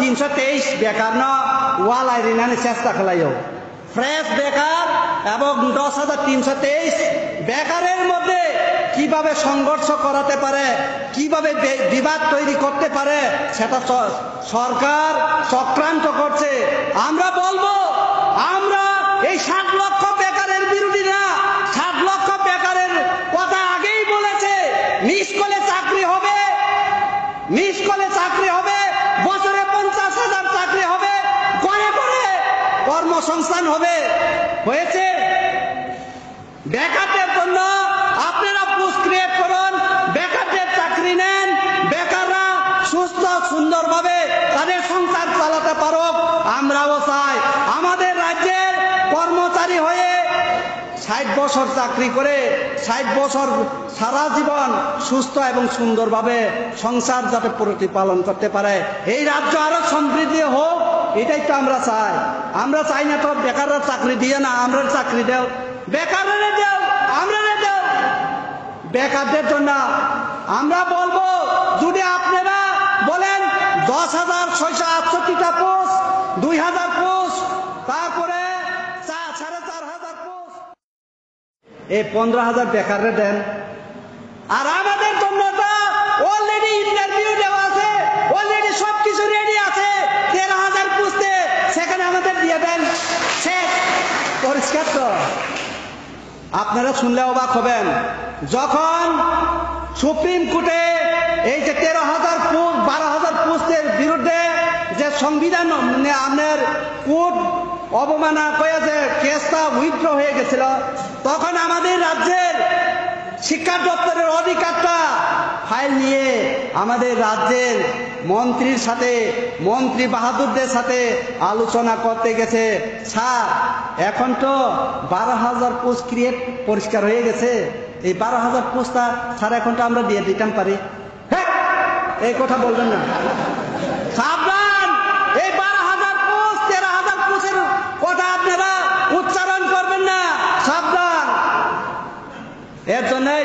323 বেকার না ওয়ালাই রিনানি চেষ্টা খেলাইও ফ্রেশ বেকার এবং 10,323 বেকারের মধ্যে কিভাবে সংঘর্ষ করাতে পারে, কিভাবে বিবাদ তৈরি করতে পারে সেটা সরকার চক্রান্ত করছে। আমরা বলবো আমরা এই 60 লক্ষ বেকারের বিরোধী না। 60 লক্ষ বেকারের কথা আগেই বলেছে। মিস কলে চাকরি হবে, মিস কলে চাকরি হবে, বছরে 50,000 চাকরি হবে, ঘরে ঘরে কর্মসংস্থান হবে। হয়েছে বেকারদের জন্য আপনারা পোস্ট ক্রিয়েট করুন, বেকারদের চাকরি নেন, বেকাররা সুস্থ সুন্দরভাবে তাদের সংসার চালাতে পারুক। আমরাও চাই আমাদের রাজ্যের কর্মচারী হয়ে 60 বছর চাকরি করে 60 বছর সারা জীবন সুস্থ এবং সুন্দরভাবে সংসার যাতে প্রতিপালন করতে পারে, এই রাজ্য আরো সমৃদ্ধি হোক, এটাই তো আমরা চাই। আমরা চাই না তো বেকাররা চাকরি দিয়ে না, আমরা চাকরি দেও, বেকাররা দেও, আমরা দেও। বেকারদের জন্য আমরা বলবো যদি আপনারা বলেন 10,668টা পোস্ট, 2,000 পোস্ট, তারপরে 4,500 পোস্ট, এই 15,000 বেকাররে দেন। আর আমাদের জন্য তো অলরেডি ইন্টারভিউ দেওয়া আছে, অলরেডি সবকিছু রেডি আছে 13,000 পোস্টে, সেখানে আমাদের দিয়ে দেন, শেষ, পরিষ্কার। তো আপনারা শুনলে অবাক হবেন, যখন সুপ্রিম কোর্টে এই যে 13,000 পোস্ট 12,000 পোস্টের বিরুদ্ধে যে সংবিধান আপনার কোর্ট অবমাননা করে যে কেসটা উইথড্র হয়ে গেছিল, তখন আমাদের রাজ্যের শিক্ষা দপ্তরের অধিকারটা ফাইল নিয়ে আমাদের রাজ্যের মন্ত্রীর সাথে, মন্ত্রী বাহাদুরদের সাথে আলোচনা করতে গেছে। স্যার এখন তো 12,000 পোস্ট ক্রিয়েট পরিষ্কার হয়ে গেছে, এই 12,000 পোস্টটা স্যার এখন তো আমরা দিয়ে দিতাম পারি। হ্যাঁ, এই কথা বলবেন না, সাবধান। এই 12,000 পোস্ট 13,000 পোস্টের কথা আপনারা উচ্চারণ করবেন না, সাবধান। এর জন্যই